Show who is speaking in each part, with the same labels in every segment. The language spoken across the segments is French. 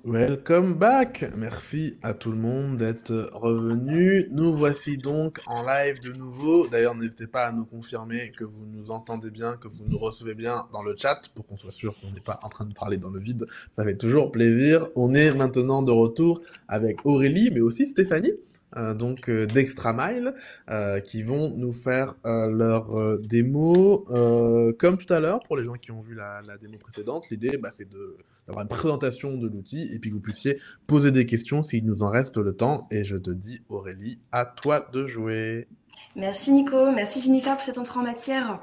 Speaker 1: Welcome back! Merci à tout le monde d'être revenu. Nous voici donc en live de nouveau. D'ailleurs, n'hésitez pas à nous confirmer que vous nous entendez bien, que vous nous recevez bien dans le chat pour qu'on soit sûr qu'on n'est pas en train de parler dans le vide. Ça fait toujours plaisir. On est maintenant de retour avec Aurélie, mais aussi Stéphanie. D'Extra Mile, qui vont nous faire leur démo. Comme tout à l'heure, pour les gens qui ont vu la démo précédente, l'idée c'est d'avoir une présentation de l'outil et puis que vous puissiez poser des questions s'il nous en reste le temps. Et je te dis, Aurélie, à toi de jouer.
Speaker 2: Merci Nico, merci Jennifer pour cette entrée en matière.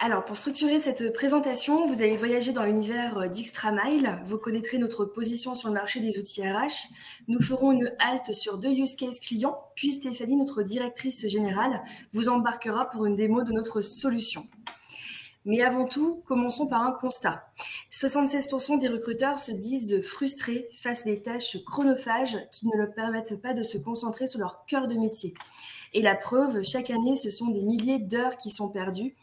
Speaker 2: Alors, pour structurer cette présentation, vous allez voyager dans l'univers d'Extra Mile. Vous connaîtrez notre position sur le marché des outils RH. Nous ferons une halte sur 2 use cases clients, puis Stéphanie, notre directrice générale, vous embarquera pour une démo de notre solution. Mais avant tout, commençons par un constat. 76% des recruteurs se disent frustrés face à des tâches chronophages qui ne leur permettent pas de se concentrer sur leur cœur de métier. Et la preuve, chaque année, ce sont des milliers d'heures qui sont perdues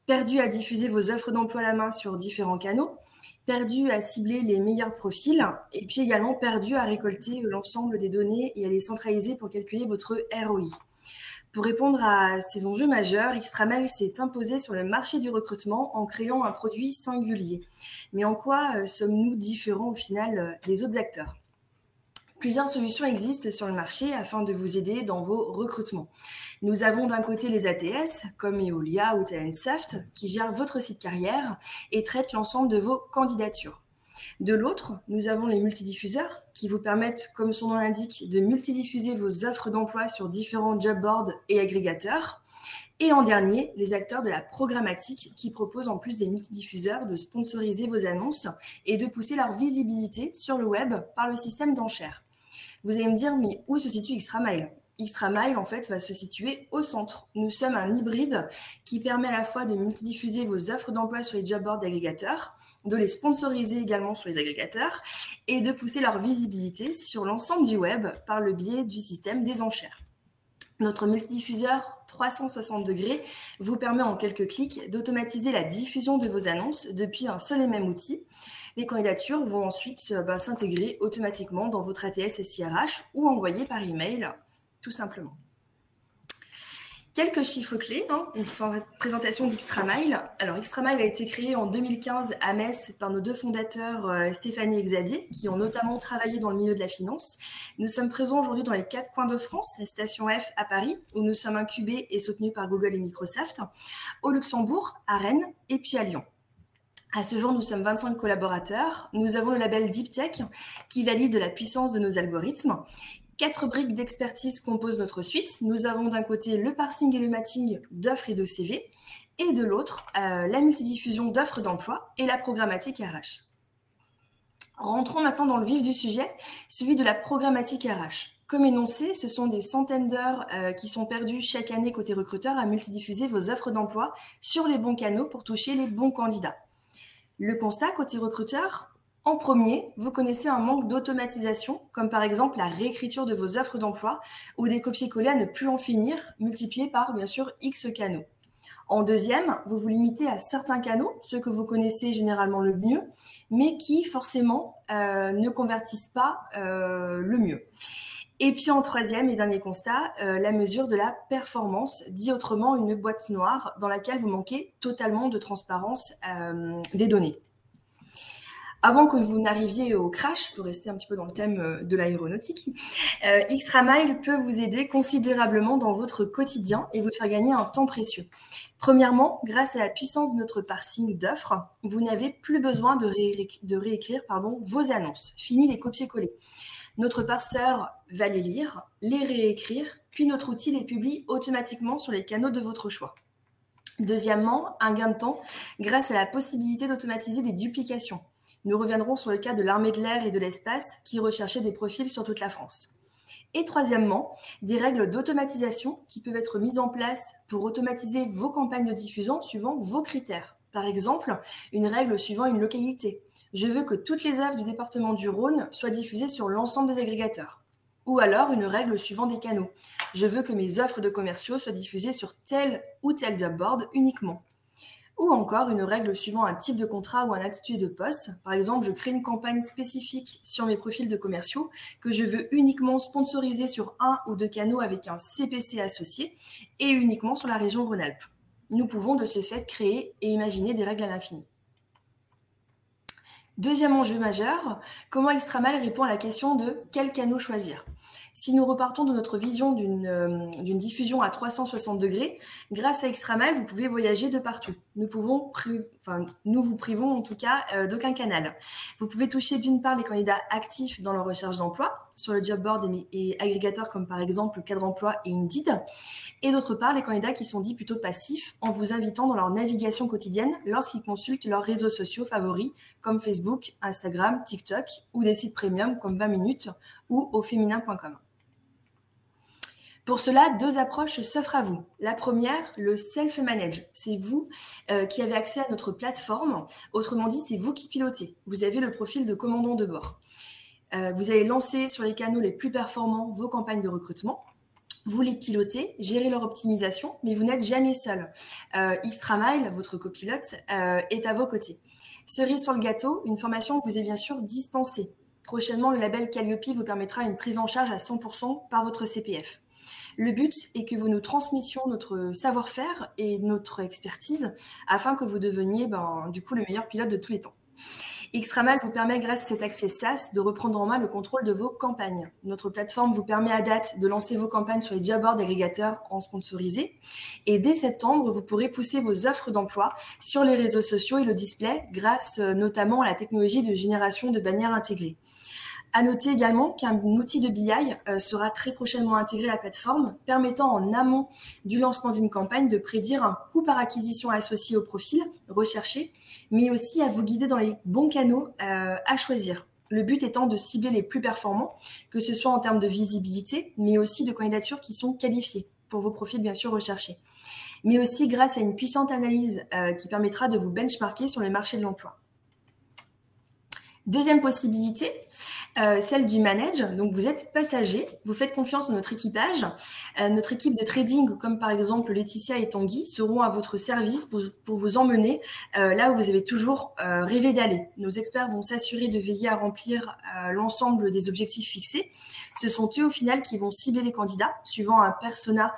Speaker 2: à diffuser vos offres d'emploi à la main sur différents canaux, perdu à cibler les meilleurs profils, et puis également perdu à récolter l'ensemble des données et à les centraliser pour calculer votre ROI. Pour répondre à ces enjeux majeurs, XtraMail s'est imposé sur le marché du recrutement en créant un produit singulier. Mais en quoi sommes-nous différents au final des autres acteurs ? Plusieurs solutions existent sur le marché afin de vous aider dans vos recrutements. Nous avons d'un côté les ATS, comme Eolia ou Talentsoft, qui gèrent votre site carrière et traitent l'ensemble de vos candidatures. De l'autre, nous avons les multidiffuseurs, qui vous permettent, comme son nom l'indique, de multidiffuser vos offres d'emploi sur différents job boards et agrégateurs. Et en dernier, les acteurs de la programmatique qui proposent en plus des multidiffuseurs de sponsoriser vos annonces et de pousser leur visibilité sur le web par le système d'enchères. Vous allez me dire, mais où se situe XtraMile ? XtraMile, en fait, va se situer au centre. Nous sommes un hybride qui permet à la fois de multidiffuser vos offres d'emploi sur les job boards d'agrégateurs, de les sponsoriser également sur les agrégateurs et de pousser leur visibilité sur l'ensemble du web par le biais du système des enchères. Notre multidiffuseur 360 degrés vous permet en quelques clics d'automatiser la diffusion de vos annonces depuis un seul et même outil. Les candidatures vont ensuite s'intégrer automatiquement dans votre ATS SIRH ou envoyer par email, tout simplement. Quelques chiffres clés, une présentation d'XtraMile. Alors, XtraMile a été créé en 2015 à Metz par nos deux fondateurs, Stéphanie et Xavier, qui ont notamment travaillé dans le milieu de la finance. Nous sommes présents aujourd'hui dans les 4 coins de France, la station F à Paris, où nous sommes incubés et soutenus par Google et Microsoft, au Luxembourg, à Rennes et puis à Lyon. À ce jour, nous sommes 25 collaborateurs. Nous avons le label Deep Tech qui valide la puissance de nos algorithmes. 4 briques d'expertise composent notre suite. Nous avons d'un côté le parsing et le matching d'offres et de CV, et de l'autre, la multidiffusion d'offres d'emploi et la programmatique RH. Rentrons maintenant dans le vif du sujet, celui de la programmatique RH. Comme énoncé, ce sont des centaines d'heures qui sont perdues chaque année côté recruteur à multidiffuser vos offres d'emploi sur les bons canaux pour toucher les bons candidats. Le constat côté recruteur, en premier, vous connaissez un manque d'automatisation, comme par exemple la réécriture de vos offres d'emploi ou des copier-coller à ne plus en finir, multipliés par, bien sûr, X canaux. En deuxième, vous vous limitez à certains canaux, ceux que vous connaissez généralement le mieux, mais qui, forcément, ne convertissent pas le mieux. Et puis en troisième et dernier constat, la mesure de la performance, dit autrement une boîte noire dans laquelle vous manquez totalement de transparence des données. Avant que vous n'arriviez au crash, pour rester un petit peu dans le thème de l'aéronautique, XtraMile peut vous aider considérablement dans votre quotidien et vous faire gagner un temps précieux. Premièrement, grâce à la puissance de notre parsing d'offres, vous n'avez plus besoin de réécrire vos annonces. Fini les copier-coller. Notre parseur va les lire, les réécrire, puis notre outil les publie automatiquement sur les canaux de votre choix. Deuxièmement, un gain de temps grâce à la possibilité d'automatiser des duplications. Nous reviendrons sur le cas de l'armée de l'air et de l'espace qui recherchaient des profils sur toute la France. Et troisièmement, des règles d'automatisation qui peuvent être mises en place pour automatiser vos campagnes de diffusion suivant vos critères. Par exemple, une règle suivant une localité. Je veux que toutes les offres du département du Rhône soient diffusées sur l'ensemble des agrégateurs. Ou alors une règle suivant des canaux. Je veux que mes offres de commerciaux soient diffusées sur tel ou tel job board uniquement. ou encore une règle suivant un type de contrat ou un intitulé de poste. Par exemple, je crée une campagne spécifique sur mes profils de commerciaux que je veux uniquement sponsoriser sur 1 ou 2 canaux avec un CPC associé et uniquement sur la région Rhône-Alpes. Nous pouvons de ce fait créer et imaginer des règles à l'infini. Deuxième enjeu majeur, comment Xtramal répond à la question de quel canal choisir. Si nous repartons de notre vision d'une diffusion à 360 degrés, grâce à Xtramal, vous pouvez voyager de partout. Nous vous privons en tout cas d'aucun canal. Vous pouvez toucher d'une part les candidats actifs dans leur recherche d'emploi, sur le job board et agrégateurs comme par exemple Cadre Emploi et Indeed, et d'autre part les candidats qui sont dits plutôt passifs en vous invitant dans leur navigation quotidienne lorsqu'ils consultent leurs réseaux sociaux favoris comme Facebook, Instagram, TikTok ou des sites premium comme 20 minutes ou auféminin.com. Pour cela, 2 approches s'offrent à vous. La première, le self-manage. C'est vous qui avez accès à notre plateforme. Autrement dit, c'est vous qui pilotez. Vous avez le profil de commandant de bord. Vous allez lancer sur les canaux les plus performants vos campagnes de recrutement. Vous les pilotez, gérez leur optimisation, mais vous n'êtes jamais seul. Xtramal, votre copilote, est à vos côtés. Cerise sur le gâteau, une formation que vous est bien sûr dispensée. Prochainement, le label Calliope vous permettra une prise en charge à 100% par votre CPF. Le but est que vous nous transmettions notre savoir-faire et notre expertise afin que vous deveniez du coup le meilleur pilote de tous les temps. Xtramal vous permet, grâce à cet accès SaaS, de reprendre en main le contrôle de vos campagnes. Notre plateforme vous permet à date de lancer vos campagnes sur les job boards agrégateurs en sponsorisé. Et dès septembre, vous pourrez pousser vos offres d'emploi sur les réseaux sociaux et le display grâce notamment à la technologie de génération de bannières intégrées. À noter également qu'un outil de BI sera très prochainement intégré à la plateforme, permettant en amont du lancement d'une campagne de prédire un coût par acquisition associé au profil recherché, mais aussi à vous guider dans les bons canaux à choisir. Le but étant de cibler les plus performants, que ce soit en termes de visibilité, mais aussi de candidatures qui sont qualifiées pour vos profils bien sûr recherchés. Mais aussi grâce à une puissante analyse qui permettra de vous benchmarker sur le marché de l'emploi. Deuxième possibilité, celle du manage. Donc, vous êtes passager, vous faites confiance à notre équipage. Notre équipe de trading, comme par exemple Laetitia et Tanguy, seront à votre service pour vous emmener là où vous avez toujours rêvé d'aller. Nos experts vont s'assurer de veiller à remplir l'ensemble des objectifs fixés. Ce sont eux, au final, qui vont cibler les candidats, suivant un persona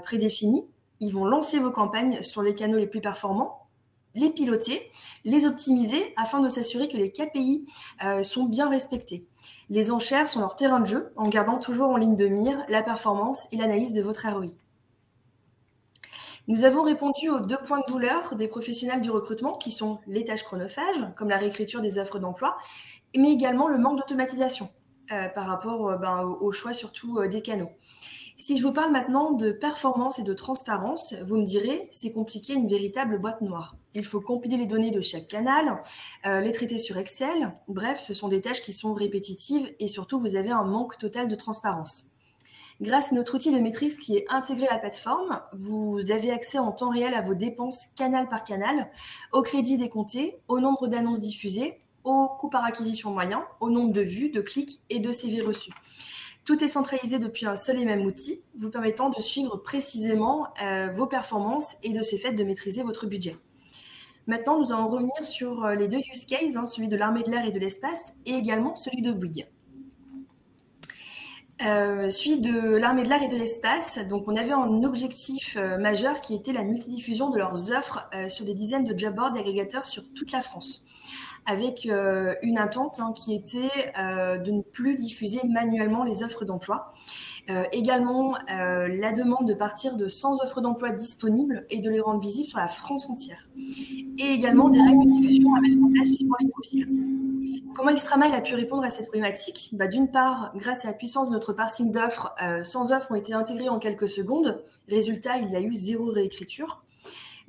Speaker 2: prédéfini. Ils vont lancer vos campagnes sur les canaux les plus performants, les piloter, les optimiser afin de s'assurer que les KPI sont bien respectés. Les enchères sont leur terrain de jeu en gardant toujours en ligne de mire la performance et l'analyse de votre ROI. Nous avons répondu aux 2 points de douleur des professionnels du recrutement qui sont les tâches chronophages, comme la réécriture des offres d'emploi, mais également le manque d'automatisation par rapport au choix surtout des canaux. Si je vous parle maintenant de performance et de transparence, vous me direz, c'est compliqué, une véritable boîte noire. Il faut compiler les données de chaque canal, les traiter sur Excel. Bref, ce sont des tâches qui sont répétitives et surtout, vous avez un manque total de transparence. Grâce à notre outil de maîtrise qui est intégré à la plateforme, vous avez accès en temps réel à vos dépenses canal par canal, au crédit décompté, au nombre d'annonces diffusées, au coût par acquisition moyen, au nombre de vues, de clics et de CV reçus. Tout est centralisé depuis un seul et même outil, vous permettant de suivre précisément vos performances et de ce fait de maîtriser votre budget. Maintenant, nous allons revenir sur les 2 use cases, celui de l'armée de l'air et de l'espace, et également celui de Bouygues. Celui de l'armée de l'air et de l'espace, donc on avait un objectif majeur qui était la multidiffusion de leurs offres sur des dizaines de job boards et agrégateurs sur toute la France, avec une attente qui était de ne plus diffuser manuellement les offres d'emploi. Également, la demande de partir de 100 offres d'emploi disponibles et de les rendre visibles sur la France entière. Et également des règles de diffusion à mettre en place suivant les profils. Comment Xtramal a pu répondre à cette problématique ? D'une part, grâce à la puissance de notre parsing d'offres, 100 offres ont été intégrées en quelques secondes. Résultat, il y a eu 0 réécriture.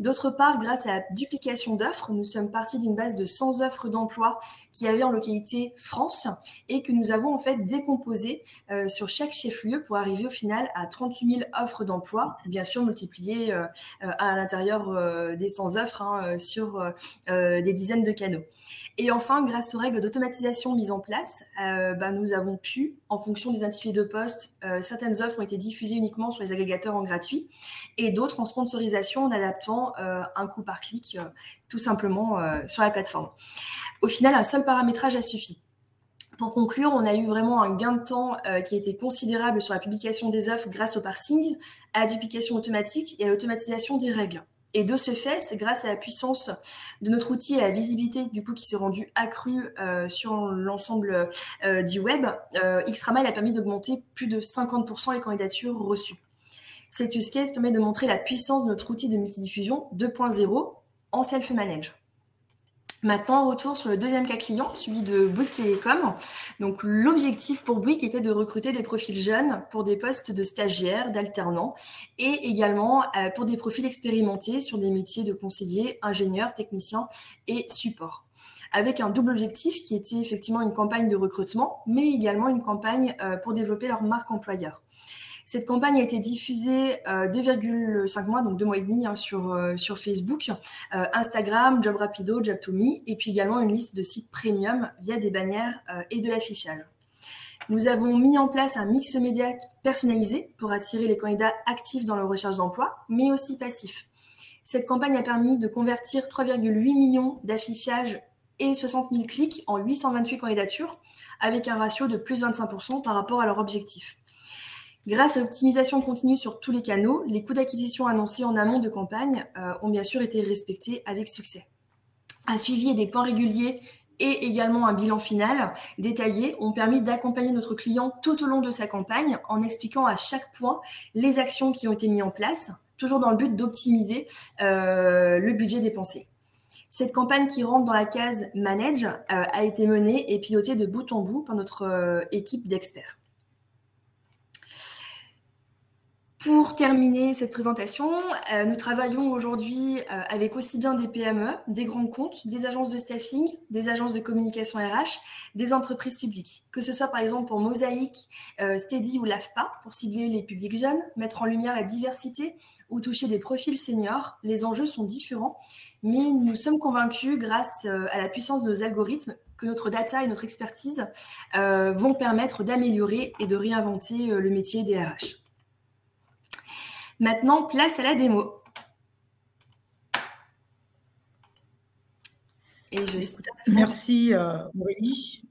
Speaker 2: D'autre part, grâce à la duplication d'offres, nous sommes partis d'une base de 100 offres d'emploi qui avaient en localité France et que nous avons en fait décomposé sur chaque chef-lieu pour arriver au final à 38 000 offres d'emploi, bien sûr multipliées à l'intérieur des 100 offres sur des dizaines de canaux. Et enfin, grâce aux règles d'automatisation mises en place, nous avons pu, en fonction des intitulés de poste, certaines offres ont été diffusées uniquement sur les agrégateurs en gratuit et d'autres en sponsorisation en adaptant simplement un coût par clic, tout simplement sur la plateforme. Au final, un seul paramétrage a suffi. Pour conclure, on a eu vraiment un gain de temps qui a été considérable sur la publication des offres grâce au parsing, à la duplication automatique et à l'automatisation des règles. Et de ce fait, c'est grâce à la puissance de notre outil et à la visibilité du coup qui s'est rendue accrue sur l'ensemble du web, Xtramail a permis d'augmenter plus de 50% les candidatures reçues. Cette use case permet de montrer la puissance de notre outil de multidiffusion 2.0 en self-manage. Maintenant, retour sur le deuxième cas client, celui de Bouygues Télécom. Donc, l'objectif pour Bouygues était de recruter des profils jeunes pour des postes de stagiaires, d'alternants et également pour des profils expérimentés sur des métiers de conseiller, ingénieur, technicien et support. Avec un double objectif qui était effectivement une campagne de recrutement, mais également une campagne pour développer leur marque employeur. Cette campagne a été diffusée 2,5 mois, donc 2 mois et demi sur Facebook, Instagram, Job Rapido, Job to Me, et puis également une liste de sites premium via des bannières et de l'affichage. Nous avons mis en place un mix média personnalisé pour attirer les candidats actifs dans leur recherche d'emploi, mais aussi passifs. Cette campagne a permis de convertir 3,8 millions d'affichages et 60 000 clics en 828 candidatures, avec un ratio de plus 25% par rapport à leur objectif. Grâce à l'optimisation continue sur tous les canaux, les coûts d'acquisition annoncés en amont de campagne ont bien sûr été respectés avec succès. Un suivi et des points réguliers et également un bilan final détaillé ont permis d'accompagner notre client tout au long de sa campagne en expliquant à chaque point les actions qui ont été mises en place, toujours dans le but d'optimiser le budget dépensé. Cette campagne qui rentre dans la case Manage a été menée et pilotée de bout en bout par notre équipe d'experts. Pour terminer cette présentation, nous travaillons aujourd'hui avec aussi bien des PME, des grands comptes, des agences de staffing, des agences de communication RH, des entreprises publiques. Que ce soit par exemple pour Mosaïque, Steady ou l'AFPA, pour cibler les publics jeunes, mettre en lumière la diversité ou toucher des profils seniors, les enjeux sont différents, mais nous sommes convaincus grâce à la puissance de nos algorithmes que notre data et notre expertise vont permettre d'améliorer et de réinventer le métier des RH. Maintenant, place à la démo.
Speaker 3: Et merci Aurélie.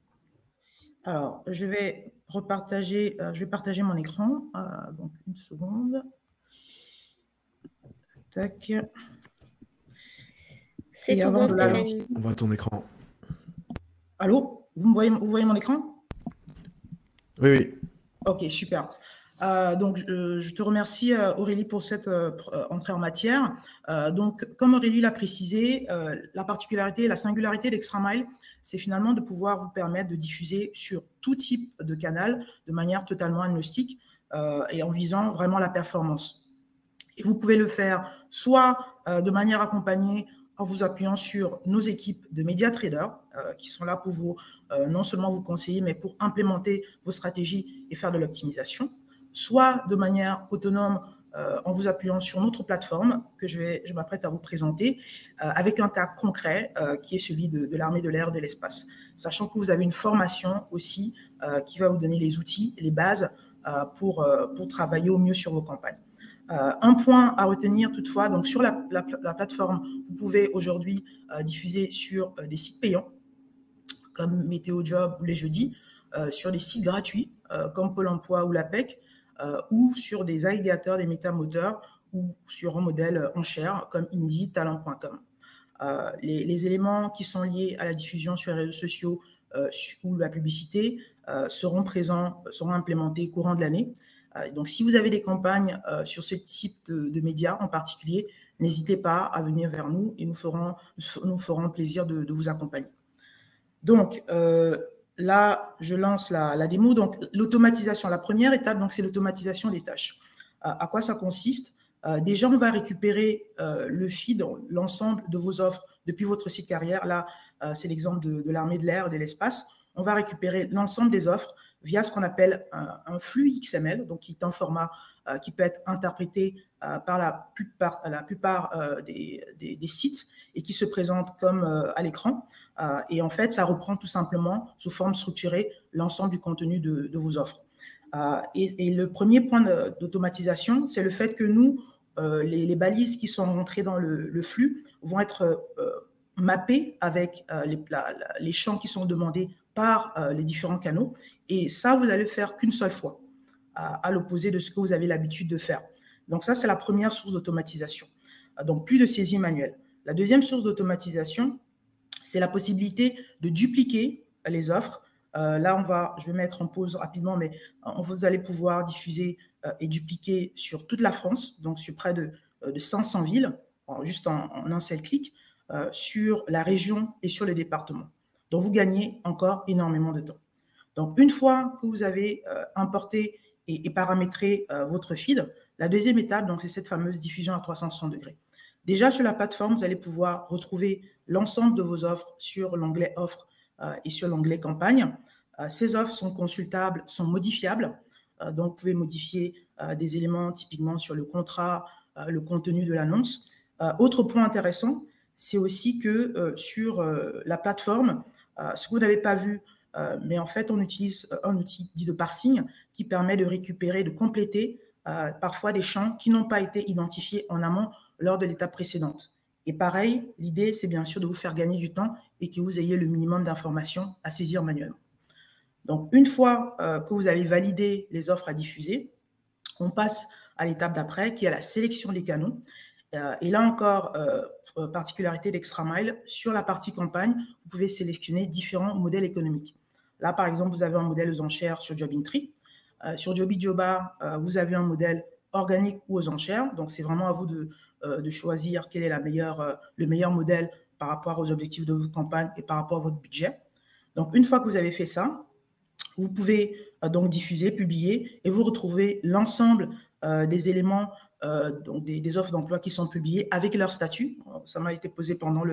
Speaker 3: Alors, je vais partager mon écran. Donc, une seconde. Tac.
Speaker 1: C'est tout bon, Stéphanie. On voit ton écran.
Speaker 3: Allô? Vous voyez mon écran?
Speaker 1: Oui, oui.
Speaker 3: Ok, super. Donc, je te remercie, Aurélie, pour cette entrée en matière. Donc, comme Aurélie l'a précisé, la particularité, la singularité d'Xtramail, c'est finalement de pouvoir vous permettre de diffuser sur tout type de canal de manière totalement agnostique et en visant vraiment la performance. Et vous pouvez le faire soit de manière accompagnée en vous appuyant sur nos équipes de média traders qui sont là pour vous, non seulement vous conseiller, mais pour implémenter vos stratégies et faire de l'optimisation, soit de manière autonome en vous appuyant sur notre plateforme que je m'apprête à vous présenter avec un cas concret qui est celui de l'armée de l'air et de l'espace, sachant que vous avez une formation aussi qui va vous donner les outils et les bases pour travailler au mieux sur vos campagnes. Un point à retenir toutefois, donc sur la plateforme, vous pouvez aujourd'hui diffuser sur des sites payants comme Météo Job ou les jeudis, sur des sites gratuits comme Pôle emploi ou l'APEC, ou sur des agrégateurs, des métamoteurs, ou sur un modèle en chair comme Indie, Talent.com. Les éléments qui sont liés à la diffusion sur les réseaux sociaux ou la publicité seront implémentés courant de l'année. Donc, si vous avez des campagnes sur ce type de médias en particulier, n'hésitez pas à venir vers nous et nous ferons plaisir de vous accompagner. Donc, là, je lance la démo. Donc, l'automatisation, la première étape, donc, c'est l'automatisation des tâches. À quoi ça consiste? Déjà, on va récupérer le feed, l'ensemble de vos offres depuis votre site carrière. Là, c'est l'exemple de l'armée de l'air et de l'espace. On va récupérer l'ensemble des offres via ce qu'on appelle un flux XML, donc qui est un format qui peut être interprété par la plupart des sites et qui se présente comme à l'écran. Et en fait, ça reprend tout simplement sous forme structurée l'ensemble du contenu de vos offres. Et le premier point d'automatisation, c'est le fait que nous, les balises qui sont rentrées dans le flux vont être mappées avec les champs qui sont demandés par les différents canaux. Et ça, vous allez le faire qu'une seule fois, à l'opposé de ce que vous avez l'habitude de faire. Donc ça, c'est la première source d'automatisation. Donc plus de saisie manuelle. La deuxième source d'automatisation, c'est la possibilité de dupliquer les offres. Là, je vais mettre en pause rapidement, mais vous allez pouvoir diffuser et dupliquer sur toute la France, donc sur près de 500 villes, juste en un seul clic, sur la région et sur les départements. Donc, vous gagnez encore énormément de temps. Donc, une fois que vous avez importé et paramétré votre feed, la deuxième étape, donc, c'est cette fameuse diffusion à 360 degrés. Déjà, sur la plateforme, vous allez pouvoir retrouver l'ensemble de vos offres sur l'onglet offres et sur l'onglet campagne. Ces offres sont consultables, sont modifiables. Donc, vous pouvez modifier des éléments typiquement sur le contrat, le contenu de l'annonce. Autre point intéressant, c'est aussi que sur la plateforme, ce que vous n'avez pas vu, mais en fait, on utilise un outil dit de parsing qui permet de récupérer, de compléter parfois des champs qui n'ont pas été identifiés en amont lors de l'étape précédente. Et pareil, l'idée, c'est bien sûr de vous faire gagner du temps et que vous ayez le minimum d'informations à saisir manuellement. Donc, une fois que vous avez validé les offres à diffuser, on passe à l'étape d'après, qui est la sélection des canaux. Et là encore, particularité d'Extramile, sur la partie campagne, vous pouvez sélectionner différents modèles économiques. Là, par exemple, vous avez un modèle aux enchères sur Jobintree. Sur Jobijoba, vous avez un modèle organique ou aux enchères. Donc, c'est vraiment à vous de choisir quel est le meilleur modèle par rapport aux objectifs de votre campagne et par rapport à votre budget. Donc, une fois que vous avez fait ça, vous pouvez donc diffuser, publier et vous retrouvez l'ensemble des éléments, donc des offres d'emploi qui sont publiées avec leur statut. Ça m'a été posé pendant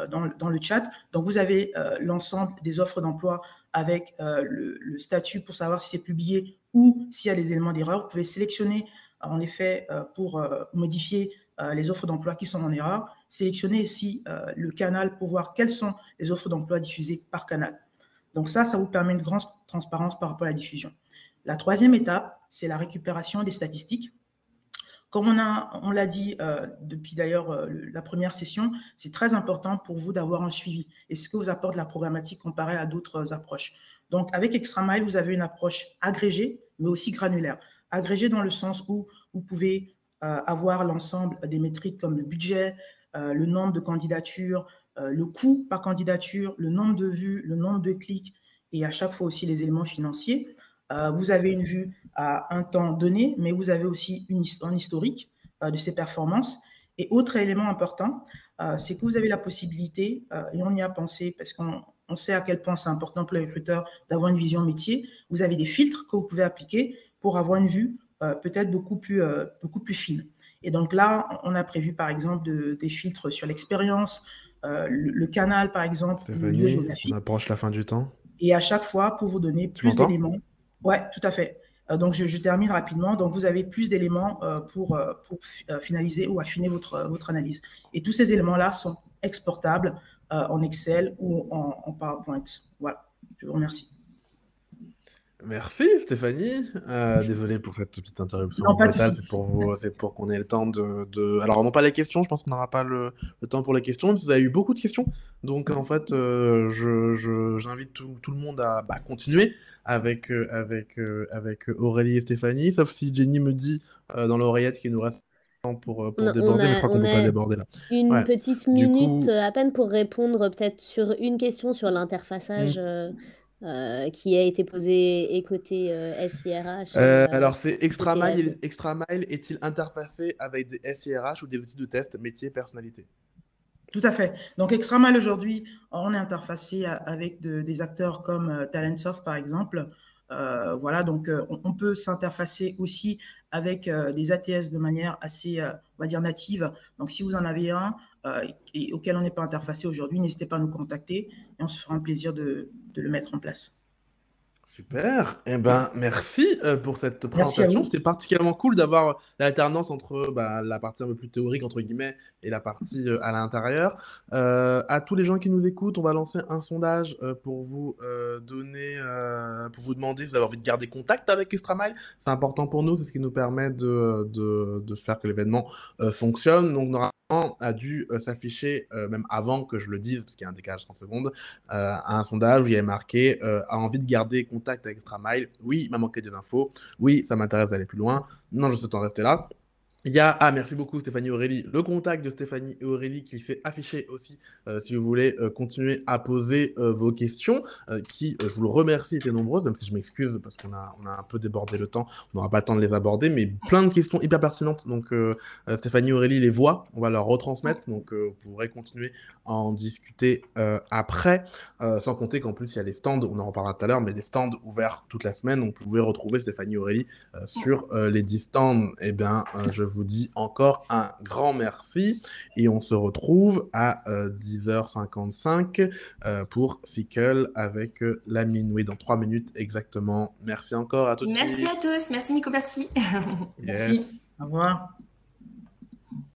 Speaker 3: dans le chat. Donc, vous avez l'ensemble des offres d'emploi avec le statut pour savoir si c'est publié ou s'il y a des éléments d'erreur. Vous pouvez sélectionner, en effet, pour modifier les offres d'emploi qui sont en erreur. Sélectionner ici le canal pour voir quelles sont les offres d'emploi diffusées par canal. Donc ça vous permet une grande transparence par rapport à la diffusion. La troisième étape, c'est la récupération des statistiques. Comme on l'a dit depuis d'ailleurs la première session, c'est très important pour vous d'avoir un suivi et ce que vous apporte la programmatique comparée à d'autres approches. Donc avec Extramile, vous avez une approche agrégée, mais aussi granulaire. Agrégée dans le sens où vous pouvez avoir l'ensemble des métriques comme le budget, le nombre de candidatures, le coût par candidature, le nombre de vues, le nombre de clics et à chaque fois aussi les éléments financiers. Vous avez une vue à un temps donné, mais vous avez aussi un historique de ces performances. Et autre élément important, c'est que vous avez la possibilité, et on y a pensé parce qu'on sait à quel point c'est important pour les recruteurs d'avoir une vision métier, vous avez des filtres que vous pouvez appliquer pour avoir une vue peut-être beaucoup plus fine. Et donc là, on a prévu par exemple des filtres sur l'expérience, le canal par exemple, le lieu géographique.
Speaker 1: On approche la fin du temps.
Speaker 3: Et à chaque fois, pour vous donner plus d'éléments. Ouais, tout à fait. Donc, je termine rapidement. Donc, vous avez plus d'éléments pour finaliser ou affiner votre analyse. Et tous ces éléments-là sont exportables en Excel ou en PowerPoint. Voilà, je vous remercie.
Speaker 1: Merci Stéphanie. Désolé pour cette petite interruption
Speaker 3: Non, pas de
Speaker 1: brutale,
Speaker 3: souci.
Speaker 1: c'est pour qu'on ait le temps Alors non pas les questions, je pense qu'on n'aura pas le temps pour les questions. Vous avez eu beaucoup de questions, donc en fait j'invite tout le monde à continuer avec Aurélie et Stéphanie, sauf si Jenny me dit dans l'oreillette qu'il nous reste temps pour déborder, mais je crois qu'on peut pas déborder là.
Speaker 4: Une petite minute à peine pour répondre peut-être sur une question sur l'interfaçage. Qui a été posé et côté SIRH.
Speaker 1: Alors, c'est Extramile est-il interfacé avec des SIRH ou des outils de test métier personnalité?
Speaker 3: Tout à fait. Donc, Extramile aujourd'hui, on est interfacé avec des acteurs comme Talentsoft, par exemple. Voilà, donc on peut s'interfacer aussi avec des ATS de manière assez, on va dire, native. Donc, si vous en avez un auquel on n'est pas interfacé aujourd'hui, n'hésitez pas à nous contacter et on se fera un plaisir de le mettre en place.
Speaker 1: Super. Eh ben, merci pour cette
Speaker 3: Merci à
Speaker 1: présentation.
Speaker 3: vous.
Speaker 1: C'était particulièrement cool d'avoir l'alternance entre la partie un peu plus théorique, entre guillemets, et la partie à l'intérieur. À tous les gens qui nous écoutent, on va lancer un sondage pour vous donner, pour vous demander si vous avez envie de garder contact avec Extramile. C'est important pour nous, c'est ce qui nous permet de faire que l'événement fonctionne. Donc, normalement, a dû s'afficher, même avant que je le dise, parce qu'il y a un décalage de 30 secondes, un sondage où il y avait marqué a envie de garder contact avec Extramile. Oui, il m'a manqué des infos. Oui, ça m'intéresse d'aller plus loin. Non, je souhaite en rester là. Il y a, merci beaucoup Stéphanie Aurélie, le contact de Stéphanie Aurélie qui s'est affiché aussi si vous voulez continuer à poser vos questions, qui, je vous le remercie, étaient nombreuses, même si je m'excuse parce on a un peu débordé le temps, on n'aura pas le temps de les aborder, mais plein de questions hyper pertinentes. Donc Stéphanie Aurélie les voit, on va leur retransmettre, donc vous pourrez continuer à en discuter après, sans compter qu'en plus il y a les stands, on en reparlera tout à l'heure, mais des stands ouverts toute la semaine, donc vous pouvez retrouver Stéphanie Aurélie sur les 10 stands. Eh bien, je vous dis encore un grand merci et on se retrouve à 10h55 pour Sickle avec la minuit dans 3 minutes exactement. Merci encore à tout de suite.
Speaker 2: Merci à tous. Merci Nico, merci.
Speaker 1: Yes.
Speaker 3: Merci. Au revoir.